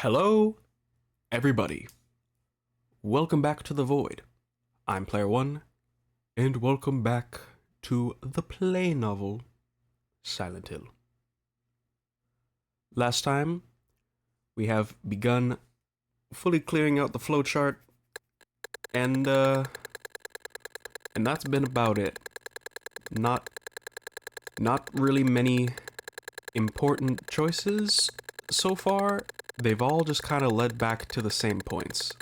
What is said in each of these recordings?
Hello, everybody. Welcome back to The Void. I'm Player One, and welcome back to the play novel, Silent Hill. Last time, we have begun fully clearing out the flowchart, and that's been about it. Not really many important choices so far. They've all just kind of led back to the same points,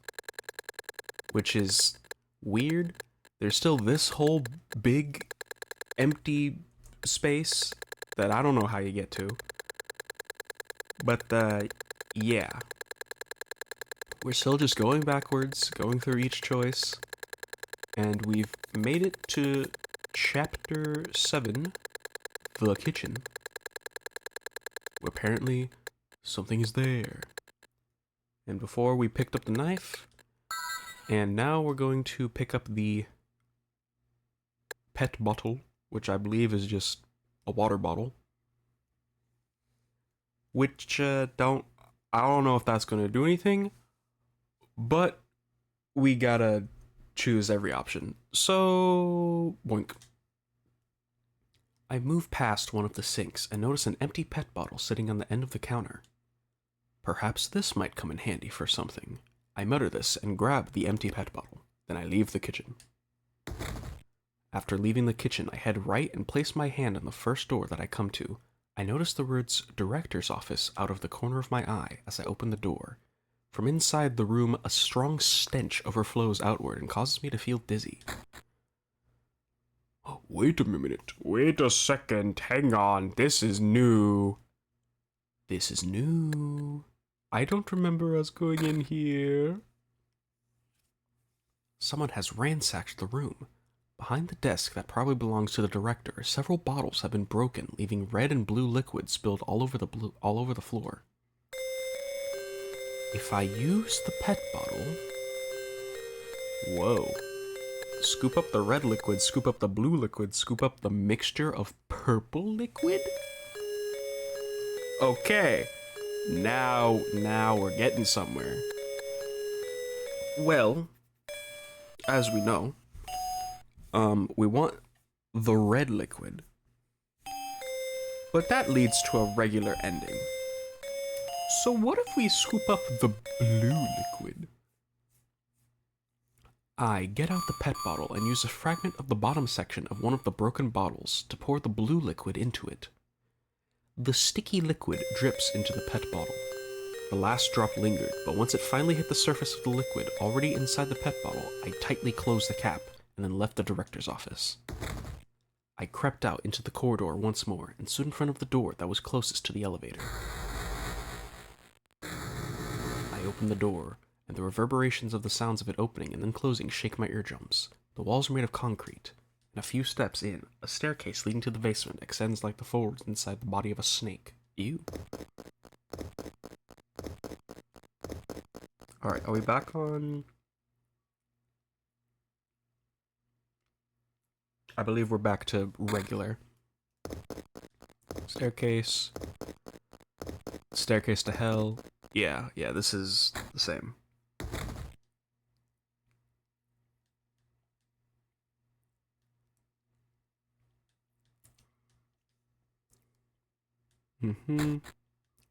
which is weird. There's still this whole big empty space that I don't know how you get to. But yeah. We're still just going backwards, going through each choice, and we've made it to Chapter 7, The Kitchen. Apparently, something is there. And before we picked up the knife, and now we're going to pick up the pet bottle, which I believe is just a water bottle. Which, I don't know if that's going to do anything, but we gotta choose every option. So, boink. I move past one of the sinks and notice an empty pet bottle sitting on the end of the counter. Perhaps this might come in handy for something. I mutter this and grab the empty pet bottle. Then I leave the kitchen. After leaving the kitchen, I head right and place my hand on the first door that I come to. I notice the words Director's Office out of the corner of my eye as I open the door. From inside the room, a strong stench overflows outward and causes me to feel dizzy. Wait a minute. Wait a second. Hang on. This is new. This is new. I don't remember us going in here. Someone has ransacked the room. Behind the desk that probably belongs to the director, several bottles have been broken, leaving red and blue liquid spilled all over the floor. If I use the pet bottle... Whoa. Scoop up the red liquid, scoop up the blue liquid, scoop up the mixture of purple liquid? Okay. Now we're getting somewhere. Well, as we know, we want the red liquid. But that leads to a regular ending. So what if we scoop up the blue liquid? I get out the pet bottle and use a fragment of the bottom section of one of the broken bottles to pour the blue liquid into it. The sticky liquid drips into the pet bottle. The last drop lingered, but once it finally hit the surface of the liquid already inside the pet bottle, I tightly closed the cap and then left the director's office. I crept out into the corridor once more and stood in front of the door that was closest to the elevator. I opened the door, and the reverberations of the sounds of it opening and then closing shake my eardrums. The walls are made of concrete, and a few steps in, a staircase leading to the basement extends like the folds inside the body of a snake. Ew. Alright, are we back on... I believe we're back to regular. Staircase. Staircase to hell. Yeah, this is the same.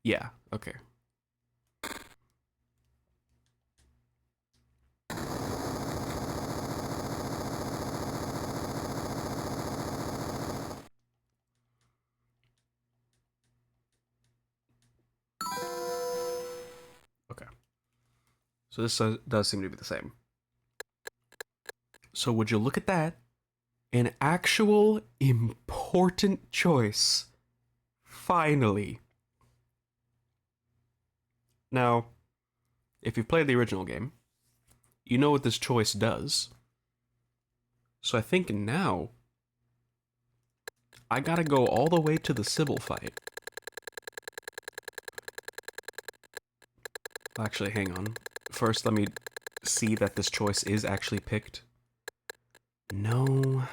Yeah, okay. Okay. So this does seem to be the same. So would you look at that? An actual important choice. Finally. Now, if you've played the original game, you know what this choice does. So I think now, I gotta go all the way to the Sybil fight. Actually, hang on. First, let me see that this choice is actually picked. No,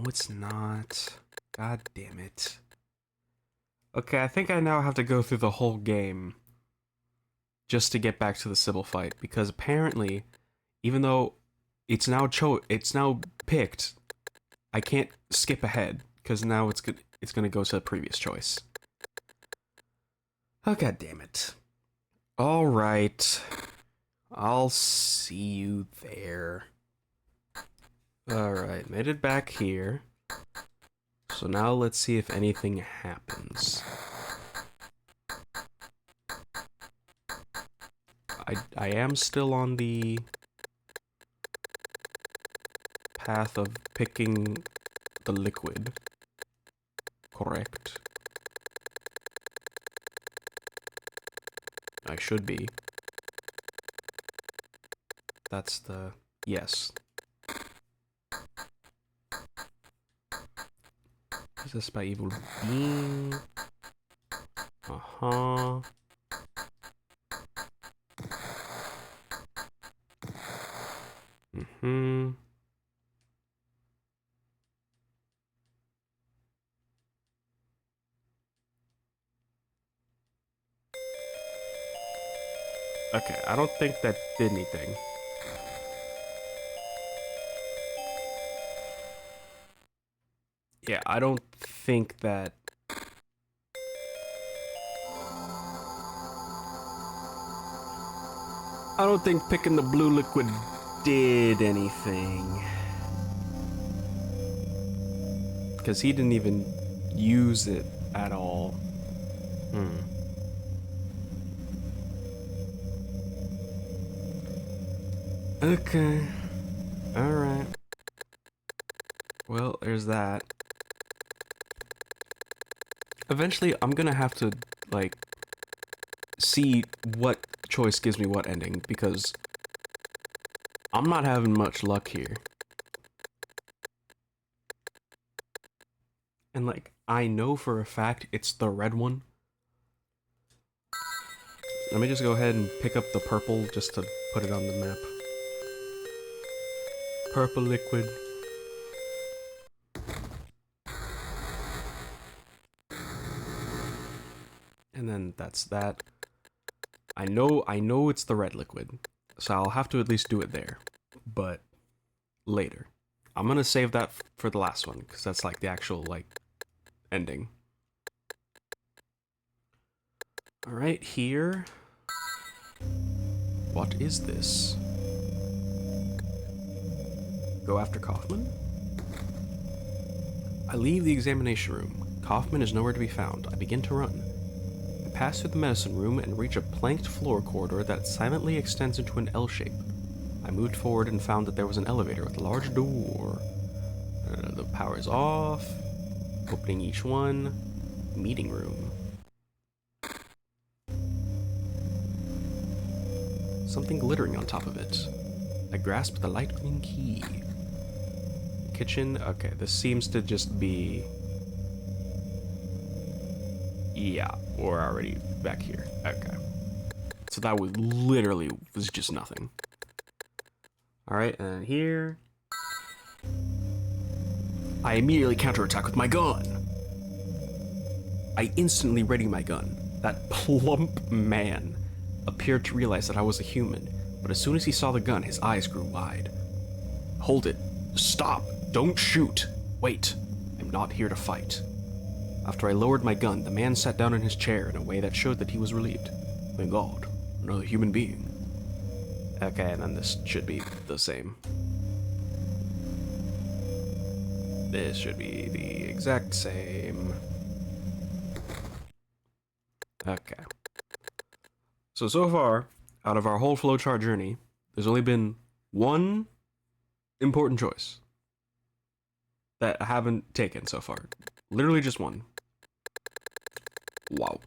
it's not. God damn it. Okay, I think I now have to go through the whole game just to get back to the Sybil fight, because apparently, even though it's now picked, I can't skip ahead because now it's gonna go to the previous choice. Oh, god damn it. All right. I'll see you there. All right, made it back here. So now let's see if anything happens. I am still on the path of picking the liquid. Correct. I should be. That's the... yes. Possessed by evil being. Uh-huh. Mm-hmm. Okay, I don't think that did anything. Yeah, I don't think that... I don't think picking the blue liquid did anything. Because he didn't even use it at all. Okay. Alright. Well, there's that. Eventually, I'm gonna have to, like, see what choice gives me what ending, because I'm not having much luck here. And, like, I know for a fact it's the red one. Let me just go ahead and pick up the purple just to put it on the map. Purple liquid. And then that's that. I know it's the red liquid, so I'll have to at least do it there, but later. I'm gonna save that for the last one, because that's like the actual, like, ending. Alright, here. What is this? Go after Kaufman? I leave the examination room. Kaufman is nowhere to be found. I begin to run. I pass through the medicine room and reach a planked floor corridor that silently extends into an L shape. I moved forward and found that there was an elevator with a large door. The power is off. Opening each one. Meeting room. Something glittering on top of it. I grasp the light green key. Kitchen. Okay, this seems to just be... yeah, we're already back here. Okay. So that was literally was just nothing. Alright, and here... I immediately counterattack with my gun. I instantly ready my gun. That plump man appeared to realize that I was a human, but as soon as he saw the gun, his eyes grew wide. Hold it. Stop. Don't shoot. Wait. I'm not here to fight. After I lowered my gun, the man sat down in his chair in a way that showed that he was relieved. Thank God. Another human being. Okay, and then this should be the same. This should be the exact same. Okay. So far, out of our whole flowchart journey, there's only been one important choice that I haven't taken so far. Literally just one. Wow.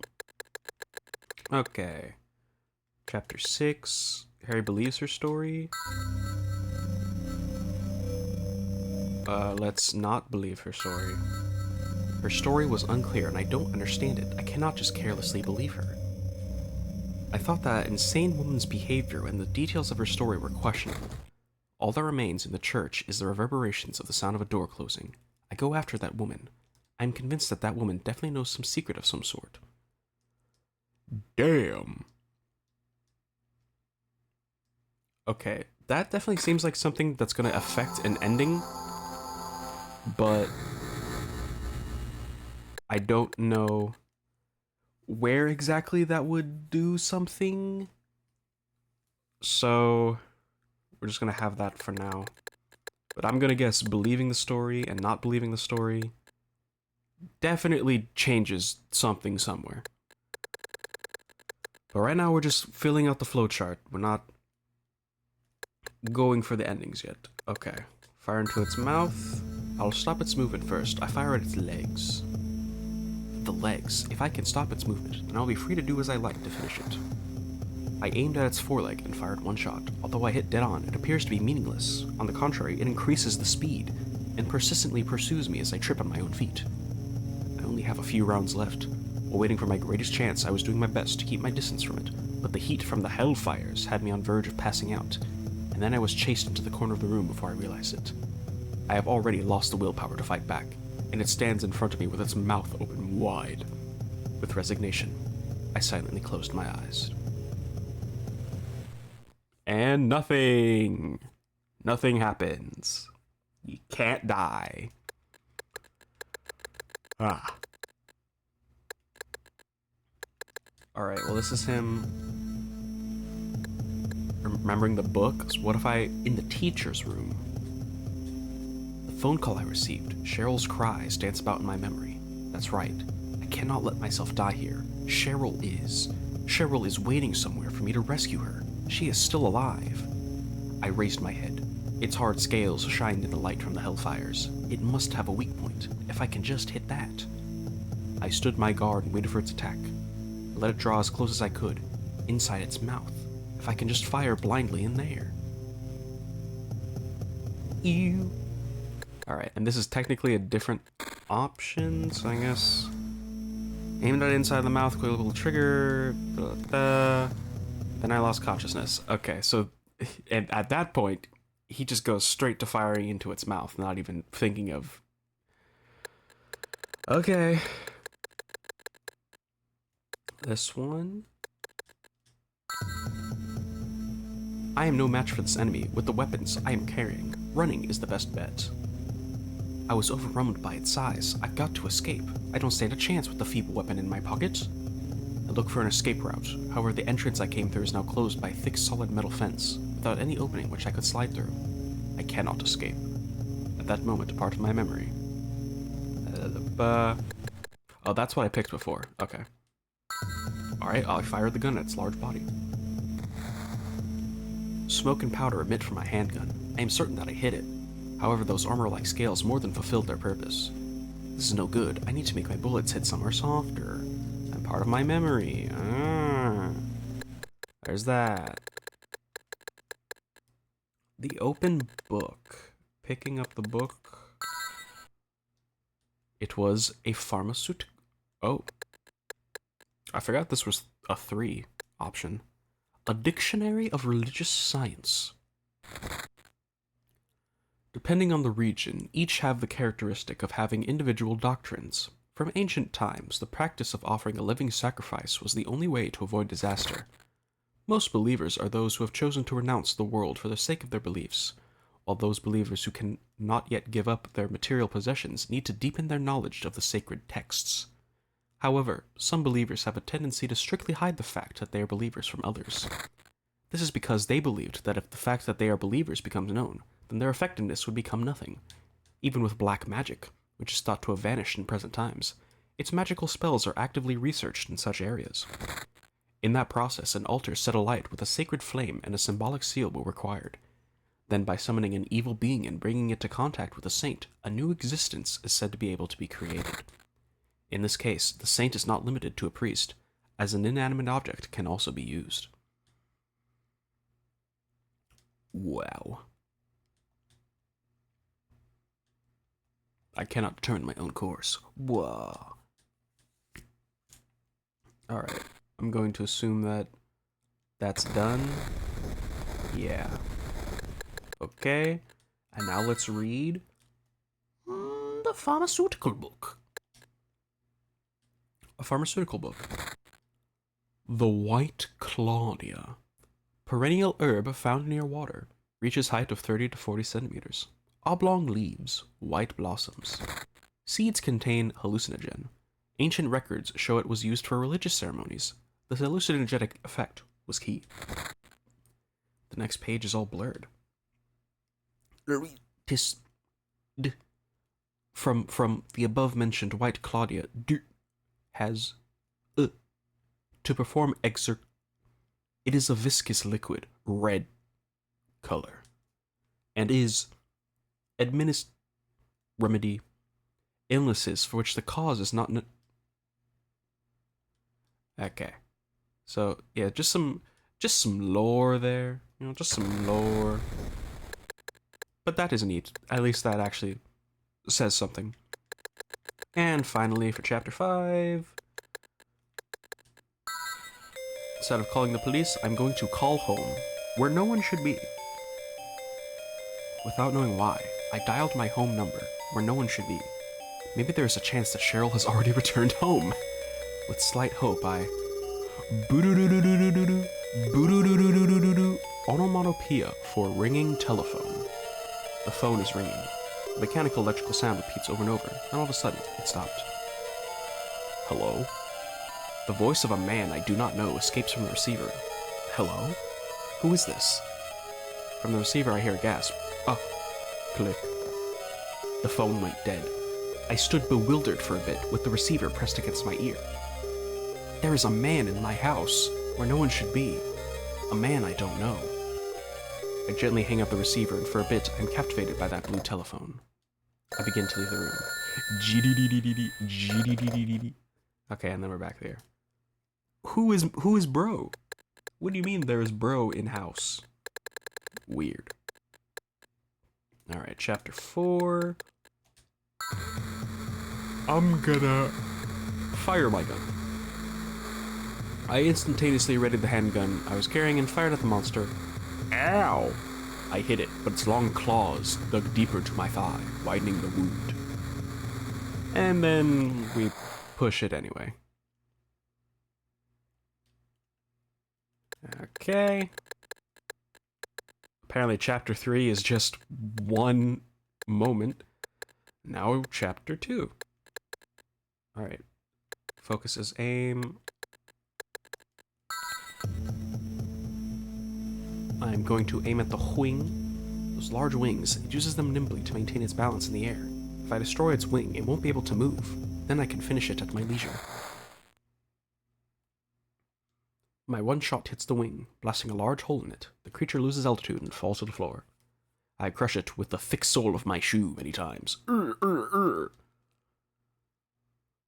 Okay. Chapter 6. Harry believes her story. Let's not believe her story. Her story was unclear and I don't understand it. I cannot just carelessly believe her. I thought that insane woman's behavior and the details of her story were questionable. All that remains in the church is the reverberations of the sound of a door closing. I go after that woman. I'm convinced that that woman definitely knows some secret of some sort. Damn. Okay, that definitely seems like something that's gonna affect an ending, but I don't know where exactly that would do something. So we're just gonna have that for now. But I'm gonna guess believing the story and not believing the story definitely changes something somewhere. But right now we're just filling out the flowchart. We're not going for the endings yet. Okay. Fire into its mouth. I'll stop its movement first. I fire at its legs. The legs. If I can stop its movement, then I'll be free to do as I like to finish it. I aimed at its foreleg and fired one shot. Although I hit dead on, it appears to be meaningless. On the contrary, it increases the speed and persistently pursues me as I trip on my own feet. I only have a few rounds left. While waiting for my greatest chance, I was doing my best to keep my distance from it, but the heat from the hellfires had me on verge of passing out, and then I was chased into the corner of the room before I realized it. I have already lost the willpower to fight back, and it stands in front of me with its mouth open wide. With resignation, I silently closed my eyes. And nothing. Nothing happens. You can't die. Ah. Alright, well this is him remembering the book. So what if in the teacher's room? The phone call I received, Cheryl's cries dance about in my memory. That's right. I cannot let myself die here. Cheryl is waiting somewhere for me to rescue her. She is still alive. I raised my head. Its hard scales shined in the light from the hellfires. It must have a weak point, if I can just hit that. I stood my guard and waited for its attack. I let it draw as close as I could, inside its mouth, if I can just fire blindly in there. Ew. Alright, and this is technically a different option, so I guess... Aimed at inside the mouth, quick little trigger... Then I lost consciousness. Okay, so and at that point, he just goes straight to firing into its mouth, not even thinking of... Okay. This one... I am no match for this enemy. With the weapons I am carrying, running is the best bet. I was overwhelmed by its size. I've got to escape. I don't stand a chance with the feeble weapon in my pocket. I look for an escape route. However, the entrance I came through is now closed by a thick, solid metal fence, without any opening which I could slide through. I cannot escape. At that moment, a part of my memory. Oh, that's what I picked before. Okay. Alright, I fired the gun at its large body. Smoke and powder emit from my handgun. I am certain that I hit it. However, those armor-like scales more than fulfilled their purpose. This is no good. I need to make my bullets hit somewhere softer. I'm part of my memory. There's that. The open book. Picking up the book. It was a pharmaceutical. Oh. I forgot this was a 3 option. A dictionary of religious science. Depending on the region, each have the characteristic of having individual doctrines. From ancient times, the practice of offering a living sacrifice was the only way to avoid disaster. Most believers are those who have chosen to renounce the world for the sake of their beliefs, while those believers who can not yet give up their material possessions need to deepen their knowledge of the sacred texts. However, some believers have a tendency to strictly hide the fact that they are believers from others. This is because they believed that if the fact that they are believers becomes known, then their effectiveness would become nothing. Even with black magic, which is thought to have vanished in present times, its magical spells are actively researched in such areas. In that process, an altar set alight with a sacred flame and a symbolic seal were required. Then, by summoning an evil being and bringing it to contact with a saint, a new existence is said to be able to be created. In this case, the saint is not limited to a priest, as an inanimate object can also be used. Wow. I cannot determine my own course. Whoa. Alright, I'm going to assume that that's done. Yeah. Okay, and now let's read the pharmaceutical book. A pharmaceutical book. The White Claudia. Perennial herb found near water. Reaches height of 30 to 40 centimeters. Oblong leaves, white blossoms. Seeds contain hallucinogen. Ancient records show it was used for religious ceremonies. The hallucinogenic effect was key. The next page is all blurred. From the above-mentioned white Claudia has to perform excerpt. It is a viscous liquid, red color, and is remedy illnesses for which the cause is not. Okay, so yeah, just some lore there, just some lore. But that is neat. At least that actually says something. And finally, for chapter 5, instead of calling the police, I'm going to call home, where no one should be. Without knowing why, I dialed my home number, where no one should be. Maybe there's a chance that Cheryl has already returned home. With slight hope, I onomatopoeia for ringing telephone. The phone is ringing. The mechanical electrical sound repeats over and over, and all of a sudden, it stopped. Hello? The voice of a man I do not know escapes from the receiver. Hello? Who is this? From the receiver, I hear a gasp. Oh. Click. The phone went dead. I stood bewildered for a bit, with the receiver pressed against my ear. There is a man in my house, where no one should be. A man I don't know. I gently hang up the receiver, and for a bit, I'm captivated by that blue telephone. I begin to leave the room. Okay, and then we're back there. Who is bro? What do you mean there is bro in house? Weird. Alright, chapter 4. I'm gonna fire my gun. I instantaneously readied the handgun I was carrying and fired at the monster. Ow! I hit it, but its long claws dug deeper to my thigh, widening the wound. And then we push it anyway. Okay. Apparently chapter 3 is just one moment. Now chapter 2. Alright. Focus is aim. I'm going to aim at the wing. Those large wings, it uses them nimbly to maintain its balance in the air. If I destroy its wing, it won't be able to move. Then I can finish it at my leisure. My one shot hits the wing, blasting a large hole in it. The creature loses altitude and falls to the floor. I crush it with the thick sole of my shoe many times.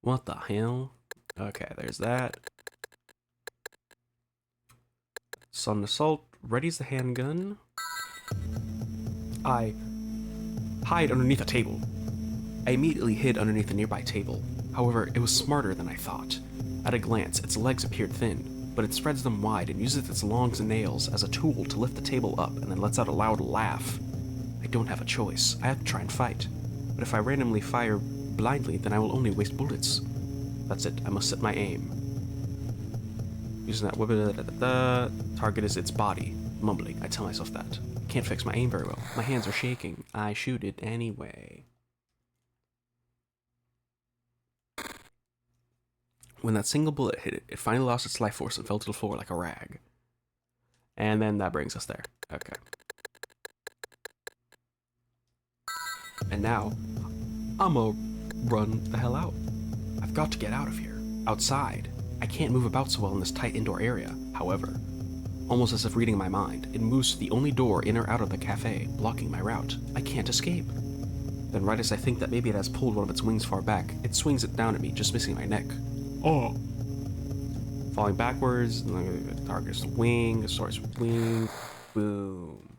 What the hell? Okay, there's that. Sudden assault readies the handgun. I hide underneath a table. I immediately hid underneath a nearby table. However, it was smarter than I thought. At a glance, its legs appeared thin, but it spreads them wide and uses its long nails as a tool to lift the table up and then lets out a loud laugh. I don't have a choice. I have to try and fight. But if I randomly fire blindly, then I will only waste bullets. That's it. I must set my aim. Using that weapon, target is its body. Mumbling, I tell myself that. Can't fix my aim very well. My hands are shaking. I shoot it anyway. When that single bullet hit it, it finally lost its life force and fell to the floor like a rag. And then that brings us there. Okay. And now, I'ma run the hell out. I've got to get out of here. Outside. I can't move about so well in this tight indoor area. However, almost as if reading my mind, it moves to the only door in or out of the cafe, blocking my route. I can't escape. Then right as I think that maybe it has pulled one of its wings far back, it swings it down at me, just missing my neck. Oh! Falling backwards, target's wing, the sword's wing, boom.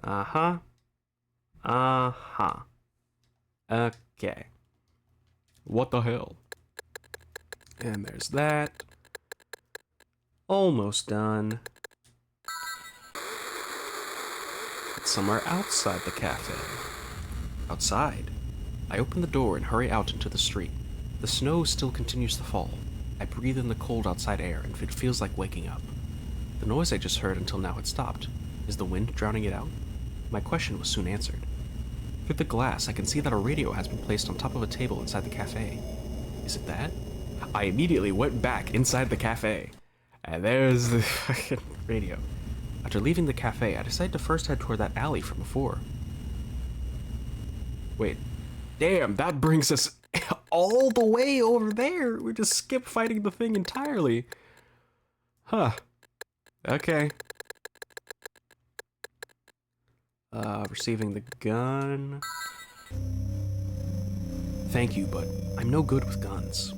Uh-huh. Uh-huh. Okay. What the hell? And there's that. Almost done. It's somewhere outside the cafe. Outside. I open the door and hurry out into the street. The snow still continues to fall. I breathe in the cold outside air and it feels like waking up. The noise I just heard until now had stopped. Is the wind drowning it out? My question was soon answered. Through the glass, I can see that a radio has been placed on top of a table inside the cafe. Is it that? I immediately went back inside the cafe. And there's the fucking radio. After leaving the cafe, I decided to first head toward that alley from before. Wait. Damn, that brings us all the way over there. We just skipped fighting the thing entirely. Huh. Okay. Receiving the gun. Thank you, but I'm no good with guns.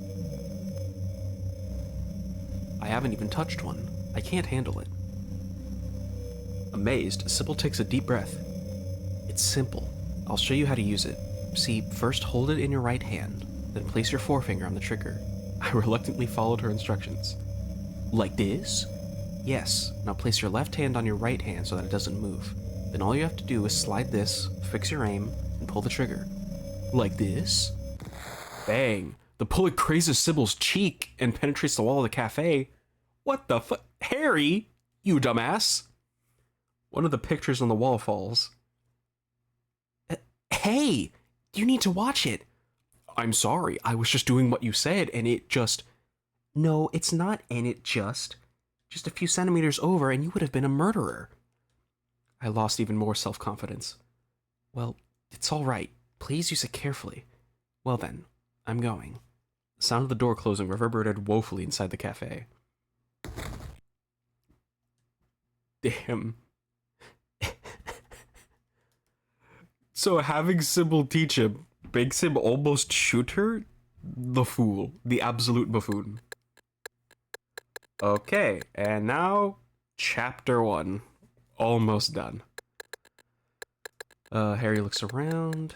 I haven't even touched one. I can't handle it. Amazed, Sybil takes a deep breath. It's simple. I'll show you how to use it. See, first hold it in your right hand, then place your forefinger on the trigger. I reluctantly followed her instructions. Like this? Yes. Now place your left hand on your right hand so that it doesn't move. Then all you have to do is slide this, fix your aim, and pull the trigger. Like this? Bang. The bullet grazes Sybil's cheek and penetrates the wall of the cafe. What the fu- Harry? You dumbass. One of the pictures on the wall falls. Hey! You need to watch it. I'm sorry, I was just doing what you said and it just... No, it's not and it just... Just a few centimeters over and you would have been a murderer. I lost even more self-confidence. Well, it's all right. Please use it carefully. Well then, I'm going. The sound of the door closing reverberated woefully inside the cafe. Damn. So having Sybil teach him makes him almost shoot her? The fool. The absolute buffoon. Okay, and now, chapter 1. Almost done. Harry looks around.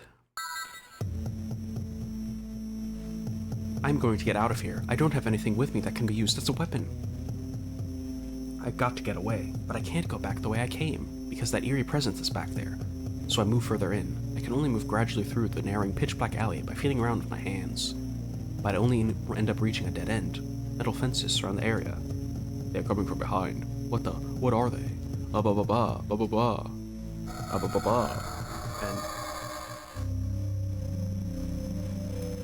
I'm going to get out of here. I don't have anything with me that can be used as a weapon. I've got to get away, but I can't go back the way I came, because that eerie presence is back there. So I move further in. I can only move gradually through the narrowing pitch-black alley by feeling around with my hands. But I only end up reaching a dead end. Metal fences surround the area. They're coming from behind. What are they? Ba-ba-ba-ba, ba-ba-ba, ba-ba-ba-ba. And...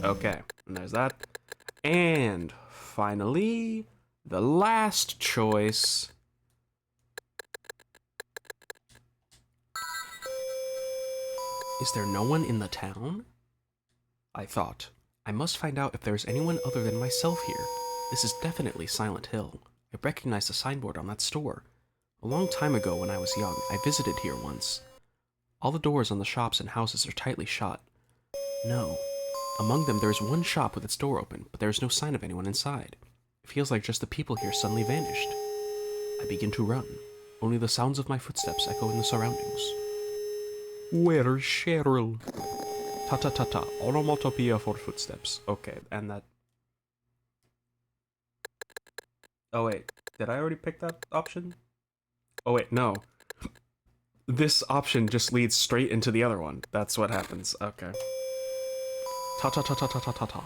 Okay, and there's that. And finally, the last choice. Is there no one in the town? I thought. I must find out if there's anyone other than myself here. This is definitely Silent Hill. I recognized the signboard on that store. A long time ago when I was young, I visited here once. All the doors on the shops and houses are tightly shut. No. Among them there is one shop with its door open, but there is no sign of anyone inside. It feels like just the people here suddenly vanished. I begin to run. Only the sounds of my footsteps echo in the surroundings. Where's Cheryl? Ta-ta-ta-ta. Onomatopoeia for footsteps. Okay, and that... Oh wait, did I already pick that option? Oh wait, no. This option just leads straight into the other one. That's what happens. Okay. Ta-ta-ta-ta-ta-ta-ta-ta.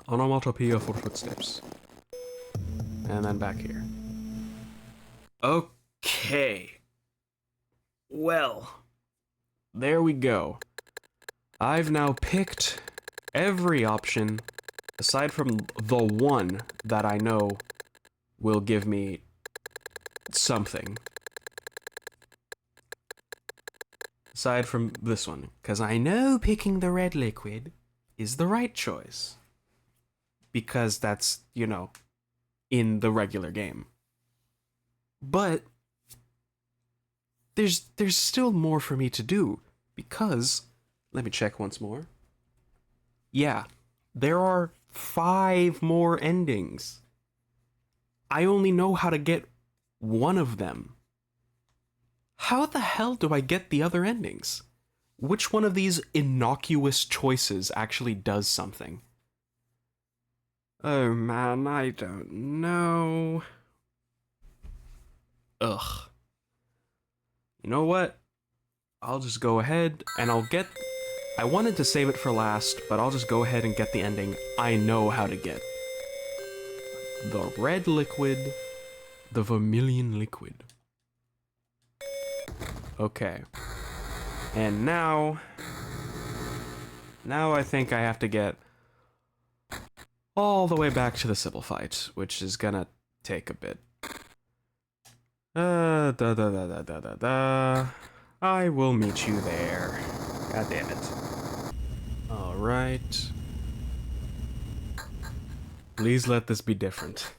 Onomatopoeia for footsteps. And then back here. Okay. Well, there we go. I've now picked every option aside from the one that I know will give me something. Aside from this one, because I know picking the red liquid is the right choice. Because that's, you know, in the regular game. But there's still more for me to do, because, let me check once more. Yeah, there are 5 more endings. I only know how to get one of them. How the hell do I get the other endings? Which one of these innocuous choices actually does something? Oh man, I don't know. Ugh. You know what? I'll just go ahead and I'll get... I wanted to save it for last, but I'll just go ahead and get the ending I know how to get. The red liquid The vermilion liquid. Okay. And now I think I have to get all the way back to the Sybil fight, which is gonna take a bit. I will meet you there. God damn it. Alright. Please let this be different.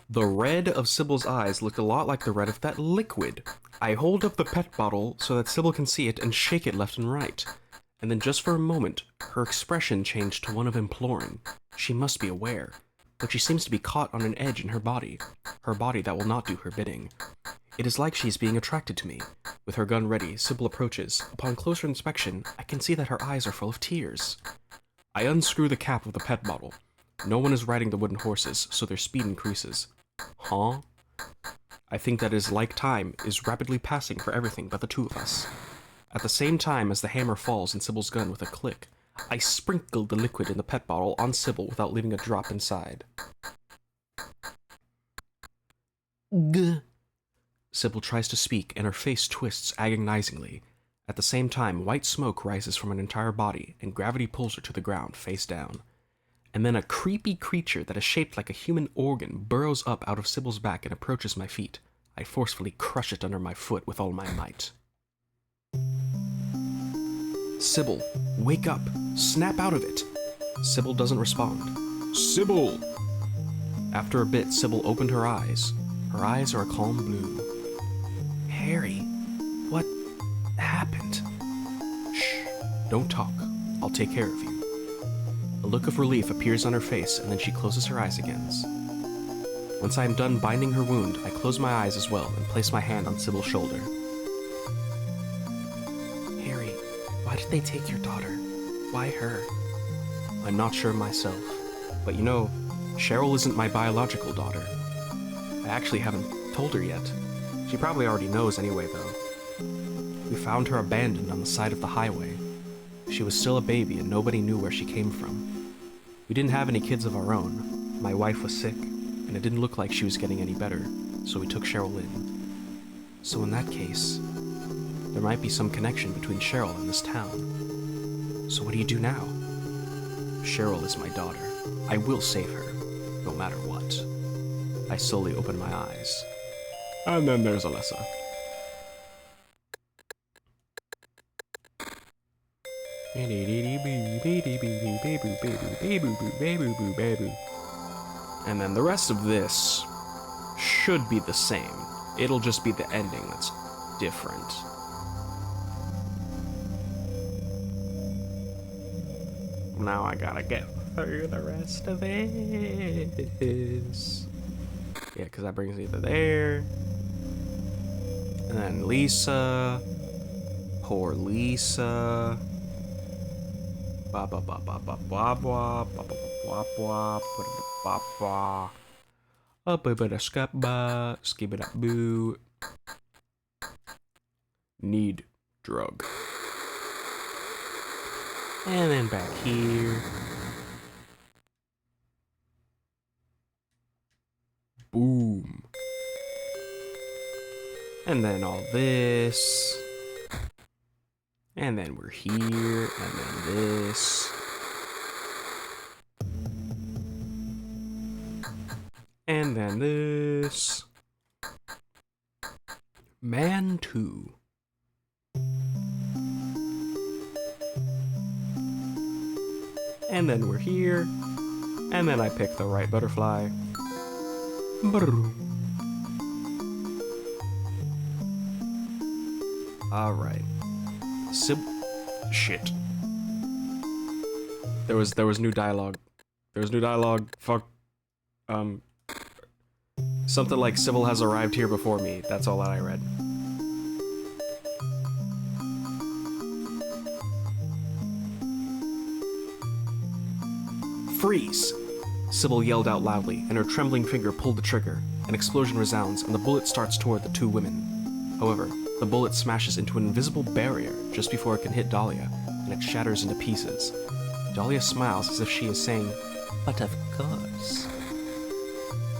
The red of Sybil's eyes looked a lot like the red of that liquid. I hold up the pet bottle so that Sybil can see it and shake it left and right. And then just for a moment, her expression changed to one of imploring. She must be aware, but she seems to be caught on an edge in her body that will not do her bidding. It is like she is being attracted to me. With her gun ready, Sybil approaches. Upon closer inspection, I can see that her eyes are full of tears. I unscrew the cap of the pet bottle. No one is riding the wooden horses, so their speed increases. Huh? I think that is like time is rapidly passing for everything but the two of us. At the same time as the hammer falls in Sybil's gun with a click, I sprinkled the liquid in the pet bottle on Sybil without leaving a drop inside. Gah. Sybil tries to speak, and her face twists agonizingly. At the same time, white smoke rises from an entire body, and gravity pulls her to the ground, face down. And then a creepy creature that is shaped like a human organ burrows up out of Sybil's back and approaches my feet. I forcefully crush it under my foot with all my might. Sybil, wake up! Snap out of it! Sybil doesn't respond. Sybil! After a bit, Sybil opened her eyes. Her eyes are a calm blue. Harry, what happened? Shh, don't talk. I'll take care of you. A look of relief appears on her face, and then she closes her eyes again. Once I am done binding her wound, I close my eyes as well and place my hand on Sybil's shoulder. Harry, why did they take your daughter? Why her? I'm not sure myself, but you know, Cheryl isn't my biological daughter. I actually haven't told her yet. She probably already knows anyway, though. We found her abandoned on the side of the highway. She was still a baby and nobody knew where she came from. We didn't have any kids of our own. My wife was sick, and it didn't look like she was getting any better, so we took Cheryl in. So in that case, there might be some connection between Cheryl and this town. So what do you do now? Cheryl is my daughter. I will save her, no matter what. I slowly open my eyes. And then there's Alessa. And then the rest of this should be the same. It'll just be the ending that's different. Now I gotta get through the rest of this. Yeah, because that brings me to there. And then Lisa. Poor Lisa. Ba ba ba ba ba ba ba ba ba ba ba ba ba. Up a bit of scabba, skip it up boo. Need drug. And then back here. Boom. And then all this. And then we're here, and then this. And then this. Man 2. And then we're here. And then I pick the right butterfly. Alright. Shit. There was new dialogue. There was new dialogue. Fuck. Something like Sybil has arrived here before me. That's all that I read. Freeze! Sybil yelled out loudly, and her trembling finger pulled the trigger. An explosion resounds, and the bullet starts toward the two women. However, the bullet smashes into an invisible barrier just before it can hit Dahlia, and it shatters into pieces. Dahlia smiles as if she is saying, "But of course."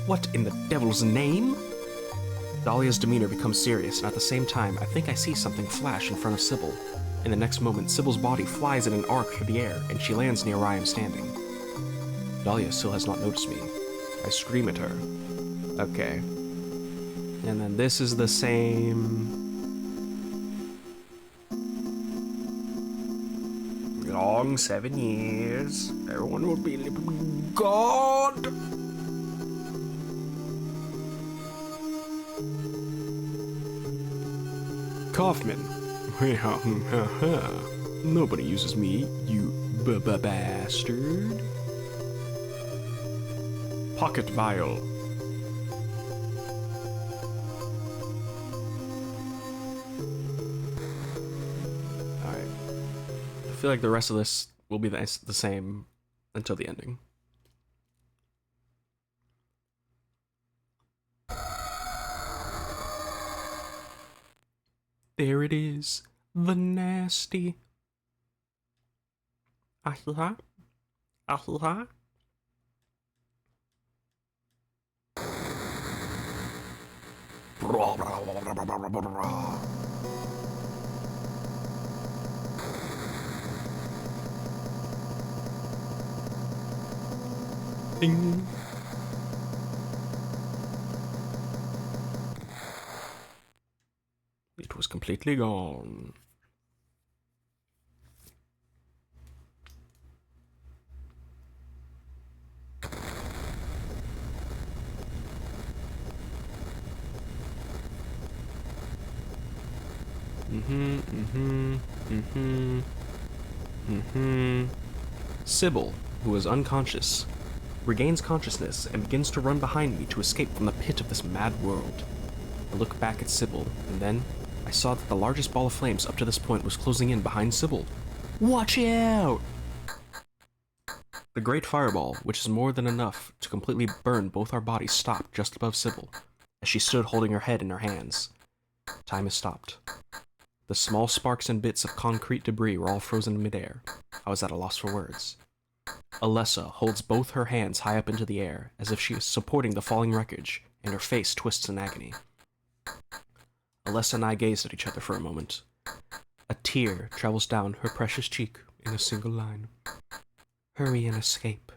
What in the devil's name? Dahlia's demeanor becomes serious, and at the same time, I think I see something flash in front of Sybil. In the next moment, Sybil's body flies in an arc through the air, and she lands near where I am standing. Dahlia still has not noticed me. I scream at her. Okay. And then this is the same... long 7 years. Everyone will be God! Kaufman. Nobody uses me, you bastard. Pocket vial. Alright. I feel like the rest of this will be the same until the ending. There it is. The nasty. Ahla. Ahla. Ding. It was completely gone. Sybil, who is unconscious, regains consciousness and begins to run behind me to escape from the pit of this mad world. I look back at Sybil, and then I saw that the largest ball of flames up to this point was closing in behind Sybil. Watch out! The great fireball, which is more than enough to completely burn both our bodies, stopped just above Sybil, as she stood holding her head in her hands. Time has stopped. The small sparks and bits of concrete debris were all frozen in midair. I was at a loss for words. Alessa holds both her hands high up into the air, as if she is supporting the falling wreckage, and her face twists in agony. Alessa and I gazed at each other for a moment. A tear travels down her precious cheek in a single line. Hurry and escape.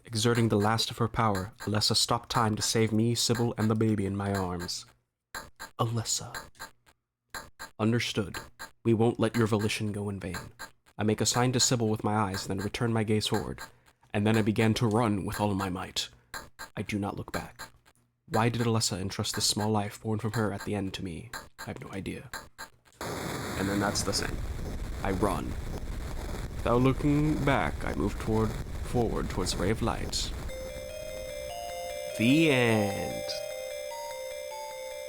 Exerting the last of her power, Alessa stopped time to save me, Sybil, and the baby in my arms. Alessa. Understood. We won't let your volition go in vain. I make a sign to Sybil with my eyes, then return my gaze forward, and then I began to run with all of my might. I do not look back. Why did Alessa entrust this small life born from her at the end to me? I have no idea. And then that's the same. I run. Without looking back, I move forward towards a ray of light. The end.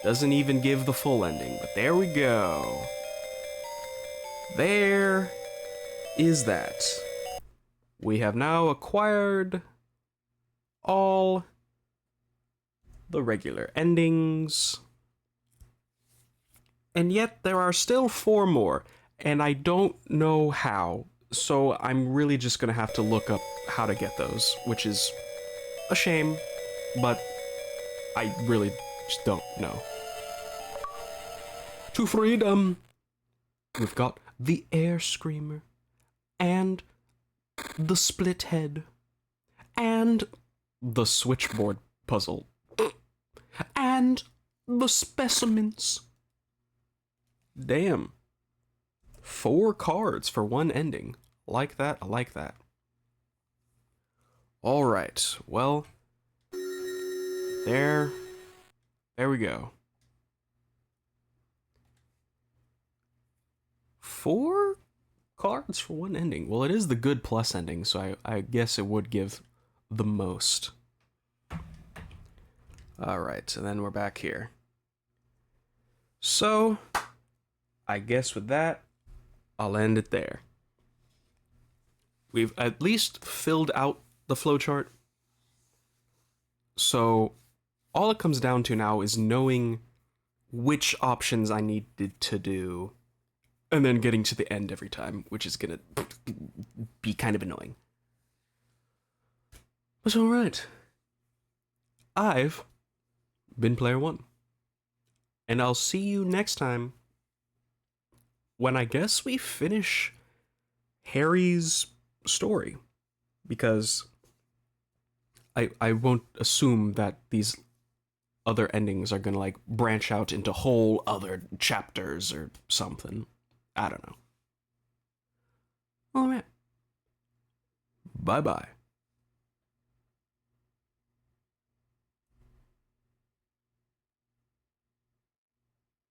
Doesn't even give the full ending, but there we go. There is that. We have now acquired all the regular endings. And yet there are still 4 more, and I don't know how. So I'm really just gonna have to look up how to get those, which is a shame, but I really just don't know. To freedom! We've got the Air Screamer, and the Split Head, and the Switchboard Puzzle, and the Specimens. Damn. 4 cards for one ending. Like that, I like that. Alright, well, there we go. 4 cards for one ending. Well, it is the good plus ending, so I guess it would give the most. Alright, and then we're back here. So, I guess with that, I'll end it there. We've at least filled out the flowchart. So all it comes down to now is knowing which options I needed to do, and then getting to the end every time, which is gonna be kind of annoying. But alright. I've been Player One. And I'll see you next time when I guess we finish Harry's story. Because I won't assume that these other endings are gonna like branch out into whole other chapters or something. I don't know. Alright. Bye bye.